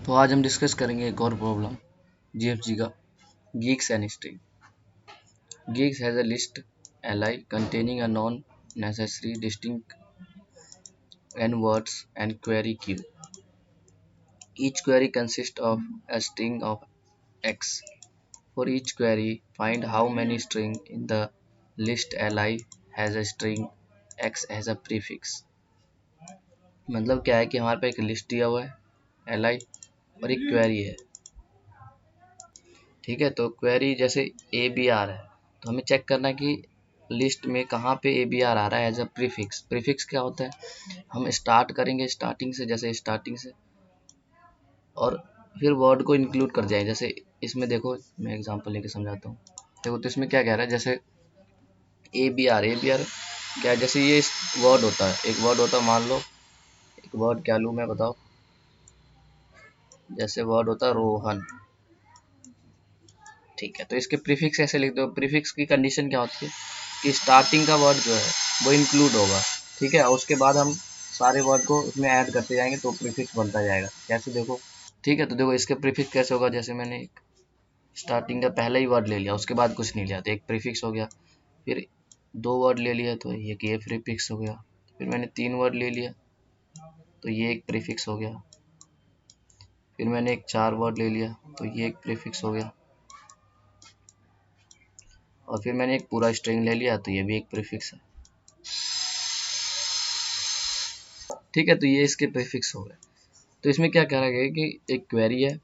तो आज हम डिस्कस करेंगे एक और प्रॉब्लम जीएफजी का, geeks and string. Geeks has a list li containing a non-necessary distinct n words and query queue. Each query consists of a string of x. For each query, find how many string in the list li has a string x as a prefix. मतलब क्या है कि हमारे पास एक list दिया हुआ है li और एक क्वेरी है, ठीक है। तो क्वेरी जैसे ए बी आर है, तो हमें चेक करना है कि लिस्ट में कहाँ पे ए बी आर आ रहा है एज अ प्रीफिक्स। प्रीफिक्स क्या होता है, हम स्टार्ट करेंगे स्टार्टिंग से, जैसे स्टार्टिंग से, और फिर वर्ड को इंक्लूड कर जाएंगे। जैसे इसमें देखो, मैं एग्जांपल लेके समझाता हूँ। देखो तो इसमें क्या कह रहा है, जैसे ए बी आर क्या है, जैसे ये वर्ड होता है, एक वर्ड होता है, मान लो एक वर्ड क्या लूँ मैं, बताओ। जैसे वर्ड होता है रोहन, ठीक है। तो इसके प्रीफिक्स ऐसे लिख दो। प्रीफिक्स की कंडीशन क्या होती है कि स्टार्टिंग का वर्ड जो है वो इंक्लूड होगा, ठीक है, और उसके बाद हम सारे वर्ड को उसमें ऐड करते जाएंगे तो प्रीफिक्स बनता जाएगा। कैसे देखो, ठीक है। तो देखो इसके प्रीफिक्स कैसे होगा, जैसे मैंने एक स्टार्टिंग का पहला ही वर्ड ले लिया, उसके बाद कुछ नहीं लिया तो एक प्रीफिक्स हो गया। फिर दो वर्ड ले लिया तो ये प्रीफिक्स हो गया। फिर मैंने तीन वर्ड ले लिया तो ये एक प्रीफिक्स हो गया। फिर मैंने एक चार वर्ड ले लिया तो ये एक प्रीफिक्स हो गया। और फिर मैंने एक पूरा स्ट्रिंग ले लिया तो ये भी एक प्रीफिक्स है, ठीक है। तो ये इसके प्रीफिक्स हो गए। तो इसमें क्या कह रहा है कि एक क्वेरी है,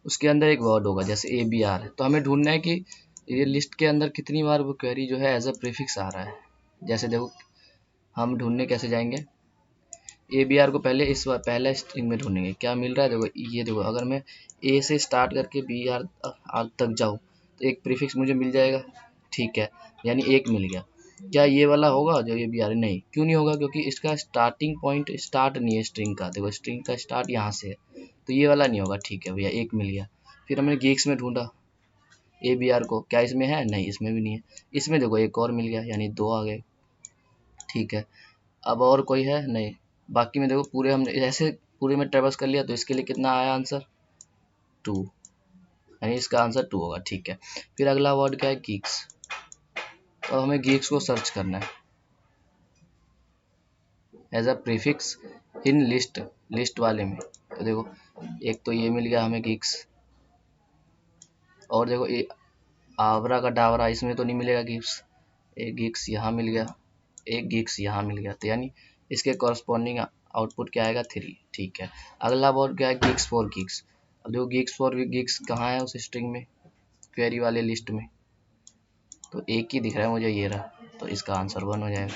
उसके अंदर एक वर्ड होगा जैसे ए बी आर है, तो हमें ढूंढना है कि ये लिस्ट के अंदर कितनी बार वो क्वेरी जो है एज अ प्रीफिक्स आ रहा है। जैसे देखो हम ढूंढने कैसे जाएंगे, ए बी आर को पहले इस बार पहला स्ट्रिंग में ढूंढेंगे क्या मिल रहा है। देखो ये देखो, अगर मैं ए से स्टार्ट करके बी आर तक जाऊँ तो एक प्रीफिक्स मुझे मिल जाएगा, ठीक है, यानी एक मिल गया। क्या ये वाला होगा जो ये बी आर है, नहीं, क्यों नहीं होगा, क्योंकि इसका स्टार्टिंग पॉइंट स्टार्ट नहीं है स्ट्रिंग का। देखो स्ट्रिंग का स्टार्ट यहाँ से है, तो ये वाला नहीं होगा, ठीक है भैया, एक मिल गया। फिर हमने गीक्स में ढूंढा ए बी आर को, क्या इसमें है, नहीं, इसमें भी नहीं है। इसमें देखो एक और मिल गया, यानी दो आ गए, ठीक है। अब और कोई है, नहीं। बाकी में देखो पूरे हमने ऐसे पूरे में ट्रेवर्स कर लिया, तो इसके लिए कितना आया आंसर, 2, यानी इसका आंसर 2 होगा, ठीक है। फिर अगला वर्ड क्या है, गीक्स। तो हमें गीक्स को सर्च करना है as a prefix in list वाले में। तो देखो एक तो ये मिल गया हमें गीक्स, और देखो ये आवरा का डावरा, इसमें तो नहीं मिलेगा गिक्स। एक गिक्स यहाँ मिल गया, एक गिक्स यहाँ मिल गया, तो यानी इसके कॉरस्पॉन्डिंग आउटपुट क्या आएगा, 3, ठीक है। अगला वर्ड क्या है, गिक्स फॉर गिक्स। अब देखो गिक्स फॉर गिक्स कहाँ है उस स्ट्रिंग में, क्वेरी वाले लिस्ट में, तो एक ही दिख रहा है मुझे, ये रहा, तो इसका आंसर 1 हो जाएगा।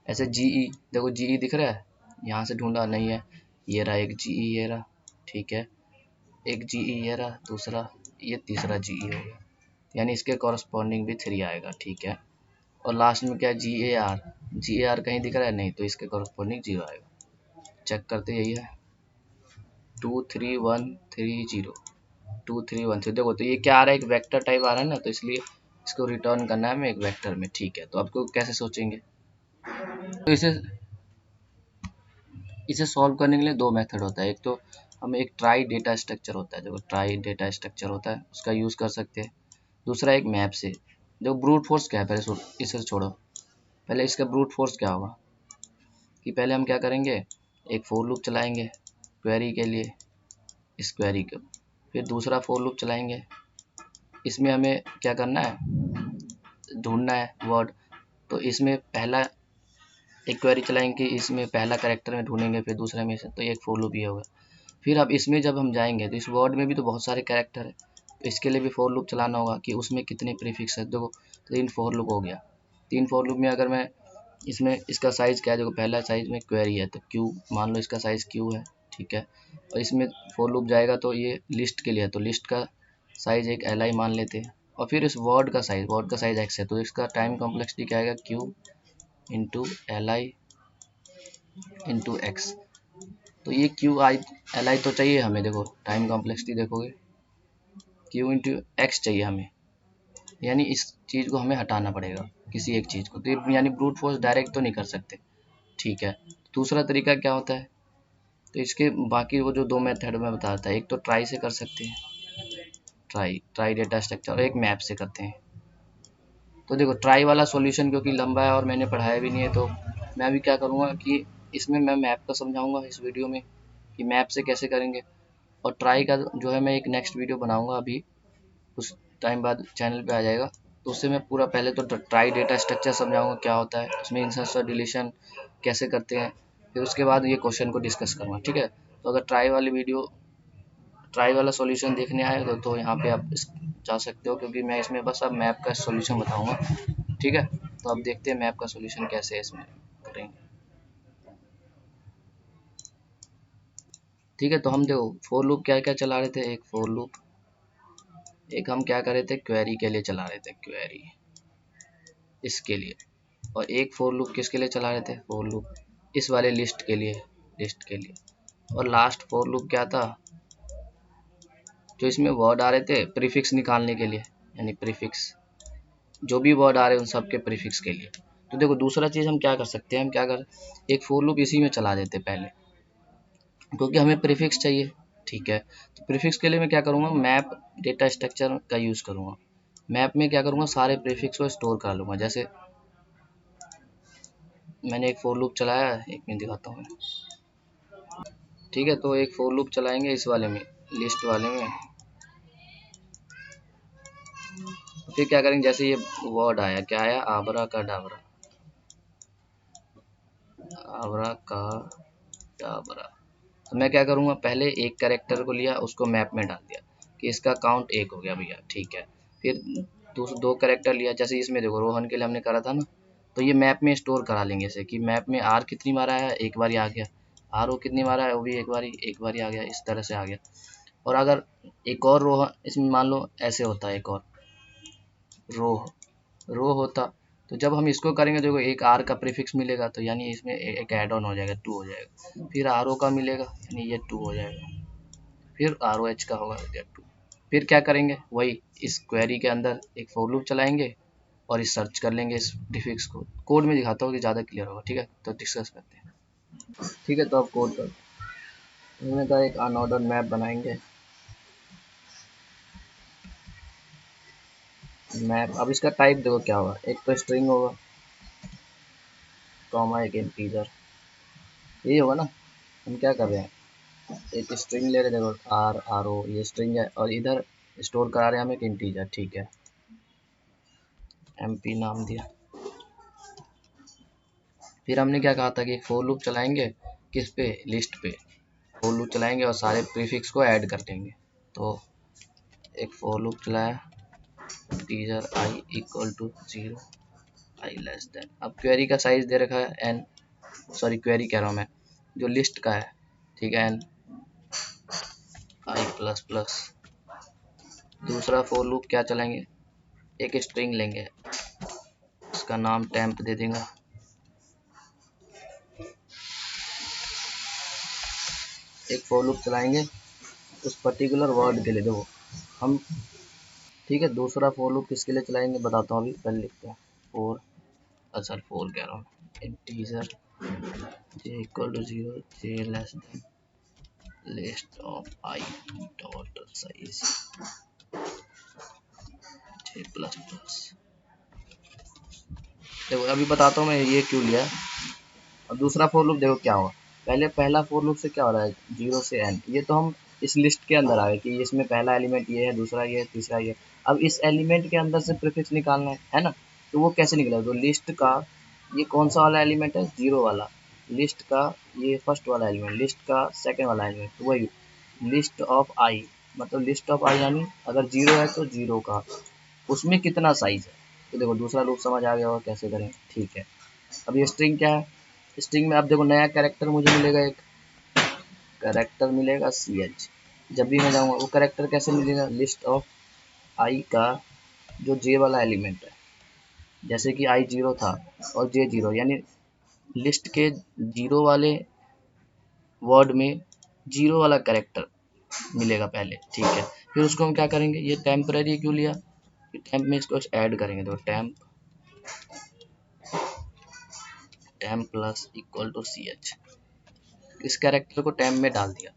ऐसे जीई, देखो जीई दिख रहा है, यहाँ से ढूंढा नहीं है, ये रहा एक जीई, ये रहा, ठीक है, एक जीई ये रहा, दूसरा, ये तीसरा जीई हो गया, यानी इसके कॉरस्पॉन्डिंग भी 3 आएगा, ठीक है। और लास्ट में क्या है, जी ए आर कहीं दिख रहा है, नहीं, तो इसके कॉरस्पॉन्डिंग 0 आएगा। चेक करते, यही है 23130, 2313। देखो तो ये क्या आ रहा है, एक वेक्टर टाइप आ रहा है ना, तो इसलिए इसको रिटर्न करना है हमें एक वेक्टर में, ठीक है। तो आपको कैसे सोचेंगे, तो इसे सॉल्व करने के लिए दो मेथड होता है। एक तो हमें एक ट्राई डेटा स्ट्रक्चर होता है, देखो ट्राई डेटा स्ट्रक्चर होता है, उसका यूज़ कर सकते हैं। दूसरा एक मैप से। जो ब्रूट फोर्स क्या है, पहले इसे छोड़ो, पहले इसका ब्रूट फोर्स क्या होगा कि पहले हम क्या करेंगे, एक फोर लूप चलाएंगे क्वेरी के लिए, इस क्वेरी को, फिर दूसरा फोर लूप चलाएंगे, इसमें हमें क्या करना है, ढूंढना है वर्ड। तो इसमें पहला एक क्वेरी चलाएंगे, इसमें पहला कैरेक्टर में ढूंढेंगे, फिर दूसरे में से, तो एक फोर लूप ये होगा। फिर अब इसमें जब हम जाएंगे तो इस वर्ड में भी तो बहुत सारे कैरेक्टर है, तो इसके लिए भी फोर लूप चलाना होगा कि उसमें कितने प्रीफिक्स है। देखो 3 फोर लूप हो गया, 3 फोर लूप में अगर मैं इसमें इसका साइज़ क्या है, देखो पहला साइज़ में क्वेरी है तो क्यू, मान लो इसका साइज़ क्यू है, ठीक है। और इसमें फोर लूप जाएगा तो ये लिस्ट के लिए है, तो लिस्ट का साइज़ एक एल आई मान लेते हैं। और फिर इस वर्ड का साइज़ एक्स है, तो इसका टाइम कॉम्प्लेक्सिटी क्या आएगा, Q into L I into x. तो ये क्यू आई एल आई तो चाहिए हमें, देखो टाइम कॉम्प्लेक्सिटी देखोगे, क्यू इंटू एक्स चाहिए हमें, यानी इस चीज़ को हमें हटाना पड़ेगा किसी एक चीज़ को, तो यानी ब्रूट फोर्स डायरेक्ट तो नहीं कर सकते, ठीक है। दूसरा तरीका क्या होता है तो इसके बाकी वो जो दो मेथड मैं बताया था, एक तो ट्राई से कर सकते हैं, ट्राई डेटा स्ट्रक्चर, और एक मैप से करते हैं। तो देखो ट्राई वाला सॉल्यूशन क्योंकि लंबा है और मैंने पढ़ाया भी नहीं है, तो मैं अभी क्या करूँगा कि इसमें मैं मैप का समझाऊंगा इस वीडियो में कि मैप से कैसे करेंगे, और ट्राई का जो है मैं एक नेक्स्ट वीडियो बनाऊंगा अभी कुछ टाइम बाद चैनल पे आ जाएगा। तो उससे मैं पूरा पहले तो ट्राई डेटा स्ट्रक्चर समझाऊंगा क्या होता है, उसमें इंसर्शन डिलीशन कैसे करते हैं, फिर उसके बाद ये क्वेश्चन को डिस्कस करूँगा, ठीक है। तो अगर ट्राई वाला सॉल्यूशन देखने आए तो यहाँ पे आप जा सकते हो, क्योंकि मैं इसमें बस अब मैप का सॉल्यूशन बताऊंगा, ठीक है। तो अब देखते हैं मैप का सॉल्यूशन कैसे इसमें करेंगे, ठीक है। तो हम देखो फोर लूप क्या क्या चला रहे थे, एक फोर लूप, एक हम क्या कर रहे थे क्वेरी के लिए चला रहे थे, क्वेरी इसके लिए, और एक फोर लूप किसके लिए चला रहे थे, फोर लूप इस वाले लिस्ट के लिए, और लास्ट फोर लूप क्या था, जो इसमें वर्ड आ रहे थे प्रीफिक्स निकालने के लिए, यानी प्रीफिक्स जो भी वर्ड आ रहे हैं उन सब के प्रीफिक्स के लिए। तो देखो दूसरा चीज़ हम क्या कर सकते हैं, हम क्या कर एक फोर लूप इसी में चला देते पहले, क्योंकि हमें प्रीफिक्स चाहिए, ठीक है। तो प्रीफिक्स के लिए मैं क्या करूँगा, मैप डेटा स्ट्रक्चर का यूज़ करूँगा। मैप में क्या करूँगा, सारे प्रीफिक्स को स्टोर कर लूँगा। जैसे मैंने एक फोर लूप चलाया है, एक मिनट दिखाता हूँ, ठीक है। तो एक फोर लूप चलाएंगे इस वाले में, लिस्ट वाले में, फिर क्या करेंगे, जैसे ये वर्ड आया, क्या आया, आबरा का डाबरा, आबरा का डाबरा। तो मैं क्या करूँगा, पहले एक कैरेक्टर को लिया, उसको मैप में डाल दिया कि इसका काउंट 1 हो गया भैया, ठीक है। फिर दो कैरेक्टर लिया, जैसे इसमें देखो रोहन के लिए हमने करा था ना, तो ये मैप में स्टोर करा लेंगे इसे कि मैप में आर कितनी बार आया है, एक बार ही आ गया, आर ओ कितनी बार आया, वो भी एक बार ही आ गया, इस तरह से आ गया। और अगर एक और रोहन इसमें मान लो ऐसे होता है, एक और रो होता, तो जब हम इसको करेंगे देखो एक आर का प्रीफिक्स मिलेगा, तो यानी इसमें एक ऐड ऑन हो जाएगा, 2 हो जाएगा। फिर आर ओ का मिलेगा, यानी ये 2 हो जाएगा। फिर आर ओ एच का होगा, ये 2। फिर क्या करेंगे, वही इस क्वेरी के अंदर एक फॉर लूप चलाएंगे और इस सर्च कर लेंगे इस प्रीफिक्स को। कोड में दिखाता हूँ कि ज़्यादा क्लियर होगा, ठीक है। तो डिस्कस करते हैं, ठीक है। तो अब कोड पर हमने कहा एक अनऑर्डर मैप बनाएंगे, मैप। अब इसका टाइप देखो क्या होगा, एक तो स्ट्रिंग होगा, कॉमा एक इंटीजर, यही होगा ना। हम क्या कर रहे हैं, एक स्ट्रिंग ले रहे, देखो आर ओ ये स्ट्रिंग है, और इधर स्टोर करा रहे हैं हम एक इंटीजर, ठीक है, एमपी नाम दिया। फिर हमने क्या कहा था कि एक फोर लूप चलाएंगे, किस पे, लिस्ट पे फोर लूप चलाएंगे और सारे प्रीफिक्स को ऐड कर देंगे। तो एक फोर लूप चलाया, integer i equal to 0, i less than, अब क्वेरी का साइज दे रखा है एन, सॉरी क्वेरी कह रहा हूँ मैं, जो लिस्ट का है, ठीक है, एन आई प्लस प्लस। दूसरा फोर लूप क्या चलाएंगे, एक स्ट्रिंग लेंगे, उसका नाम टेम्प दे देंगे, एक फॉर लूप चलाएंगे उस पर्टिकुलर वर्ड के लिए, देखो हम, ठीक है। दूसरा फॉर लूप किसके लिए चलाएंगे बताता हूँ, अभी पहले लिखते हैं फोर, अच्छा फोर कह रहा हूँ, integer j equal to 0, j less than list of i dot size j plus plus. देखो अभी बताता हूँ मैं ये क्यों लिया। अब दूसरा फोर लूप देखो क्या हुआ, पहला फोर लूप से क्या हो रहा है, 0 से n, ये तो हम इस लिस्ट के अंदर आ गए कि इसमें पहला एलिमेंट ये है, दूसरा ये है, तीसरा ये। अब इस एलिमेंट के अंदर से प्रीफिक्स निकालना है ना। तो वो कैसे निकलेगा, तो लिस्ट का ये कौन सा वाला एलिमेंट है, 0 वाला, लिस्ट का ये फर्स्ट वाला एलिमेंट, लिस्ट का सेकेंड वाला एलिमेंट, तो वही लिस्ट ऑफ आई, मतलब लिस्ट ऑफ आई यानी अगर 0 है तो 0 का उसमें कितना साइज है। तो देखो दूसरा लूप समझ आ गया होगा कैसे करें, ठीक है। अब ये स्ट्रिंग क्या है, स्ट्रिंग में अब देखो नया कैरेक्टर मुझे मिलेगा, एक कैरेक्टर मिलेगा सी एच। जब भी मैं जाऊँगा वो कैरेक्टर कैसे मिलेगा, लिस्ट ऑफ आई का जो जे वाला एलिमेंट है, जैसे कि आई 0 था और जे 0, यानी लिस्ट के 0 वाले वर्ड में 0 वाला कैरेक्टर मिलेगा पहले, ठीक है। फिर उसको हम क्या करेंगे, ये टेम्पररी क्यों लिया, टेम्प में इसको ऐड करेंगे, तो temp plus equal to c h, इस कैरेक्टर को टेम्प में डाल दिया,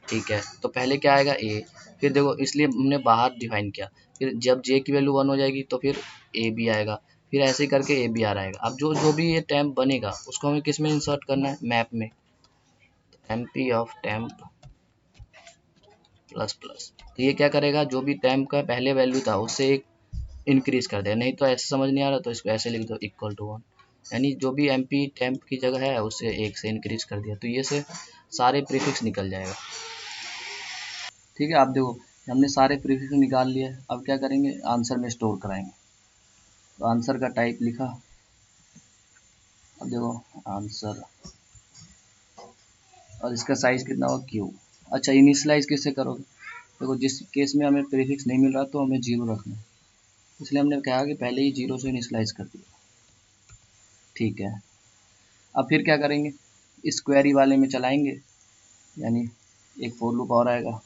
ठीक है। तो पहले क्या आएगा ए, फिर देखो इसलिए हमने बाहर डिफाइन किया, फिर जब जे की वैल्यू 1 हो जाएगी तो फिर ए बी आएगा, फिर ऐसे ही करके ए बी आ रहेगा। अब जो जो भी ये टेम्प बनेगा उसको हमें किस में इंसर्ट करना है, मैप में। M P of temp plus plus, तो ये क्या करेगा, जो भी टेम्प का पहले वैल्यू था उससे एक इंक्रीज कर दे। नहीं तो ऐसे समझ नहीं आ रहा तो इसको ऐसे लिख दो इक्वल टू 1, यानी जो भी एम पी टेम्प की जगह है उससे एक से इंक्रीज कर दिया, तो ये से सारे प्रीफिक्स निकल जाएगा, ठीक है। आप देखो हमने सारे प्रीफिक्स निकाल लिए, अब क्या करेंगे, आंसर में स्टोर कराएंगे। तो आंसर का टाइप लिखा, अब देखो आंसर, और इसका साइज कितना होगा क्यू। अच्छा इनिशलाइज किससे करोगे, देखो जिस केस में हमें प्रीफिक्स नहीं मिल रहा तो हमें जीरो रखना है, इसलिए हमने कहा कि पहले ही जीरो से इनिशलाइज कर दिया, ठीक है। अब फिर क्या करेंगे, इस क्वेरी वाले में चलाएंगे, यानी एक फोर लूप और आएगा,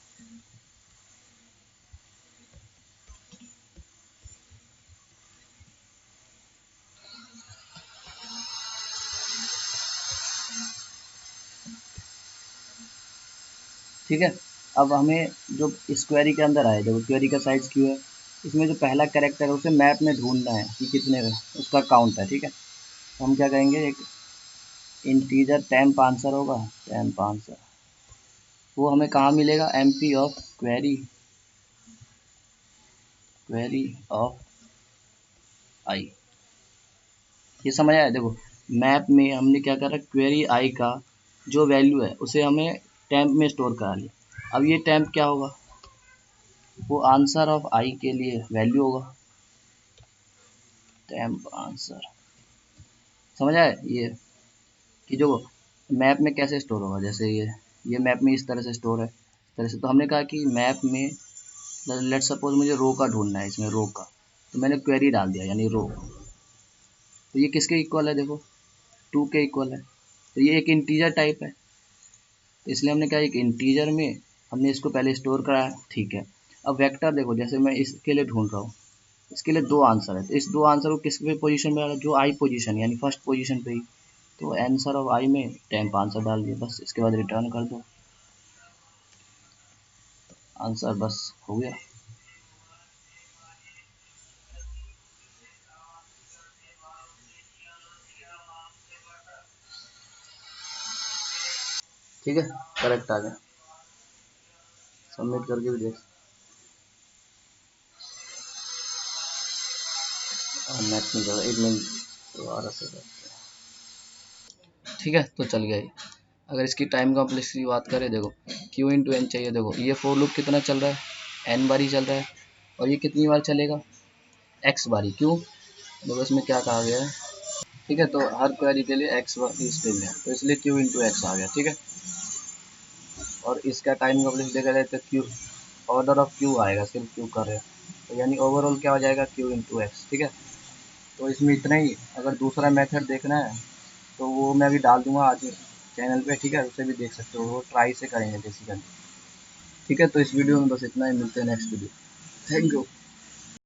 ठीक है। अब हमें जो इस क्वेरी के अंदर आए, देखो क्वेरी का साइज क्यों है, इसमें जो पहला कैरेक्टर है उसे मैप में ढूंढना है कि कितने है, उसका काउंट है, ठीक है। तो हम क्या करेंगे, एक इंटीजर टेम्प आंसर होगा, टेम्प आंसर, वो हमें कहाँ मिलेगा, M P of query, query of I, ये समझ आया। देखो मैप में हमने क्या करा, क्वेरी आई का जो वैल्यू है उसे हमें टेम्प में स्टोर करा लिया। अब ये टेम्प क्या होगा, वो आंसर ऑफ आई के लिए वैल्यू होगा, टेम्प आंसर, समझ आए ये, कि जो मैप में कैसे स्टोर होगा, जैसे ये मैप में इस तरह से स्टोर है, इस तरह से। तो हमने कहा कि मैप में लेट सपोज मुझे रो का ढूंढना है, इसमें रो का, तो मैंने क्वेरी डाल दिया यानी रो, तो ये किसके इक्वल है, देखो 2 के इक्वल है, तो ये एक इंटीजर टाइप है, तो इसलिए हमने कहा एक इंटीजर में हमने इसको पहले स्टोर कराया, ठीक है। अब वेक्टर देखो, जैसे मैं इसके लिए ढूंढ रहा हूँ, इसके लिए दो आंसर है, तो इस दो आंसर को किस पे पोजीशन पे आ रहा है, जो आई पोजीशन यानी फर्स्ट पोजीशन पे ही, तो आंसर ऑफ आई में टेम्प आंसर डाल दिया, बस इसके बाद रिटर्न कर दो, आंसर बस हो गया। ठीक है, करेक्ट आ गया, सबमिट करके भी देख, नेक्स्ट में जाओ, 1 मिनट दोबारा से करते हैं, ठीक है। तो चल गया ये। अगर इसकी टाइम कॉम्प्लेक्सिटी की बात करें, देखो क्यू इंटू एन चाहिए, देखो ये फोर लूप कितना चल रहा है, एन बारी चल रहा है, और ये कितनी बार चलेगा, एक्स बारी, क्यों, देखो इसमें क्या कहा गया है, ठीक है। तो हर क्वेरी के लिए एक्स बारी स्ट्रिंग है, तो इसलिए क्यू इंटू एक्स आ गया, ठीक है। और इसका टाइम कॉम्प्लेक्स देखा जाए तो क्यू, ऑर्डर ऑफ क्यू आएगा, सिर्फ क्यू कर रहे हैं, तो यानी ओवरऑल क्या हो जाएगा, क्यू इंटू एक्स, ठीक है। तो इसमें इतना ही, अगर दूसरा मेथड देखना है तो वो मैं भी डाल दूंगा आज चैनल पे, ठीक है, उसे भी देख सकते हो, वो ट्राई से करेंगे बेसिकली, ठीक है। तो इस वीडियो में बस इतना ही, मिलते हैं नेक्स्ट वीडियो, थैंक यू।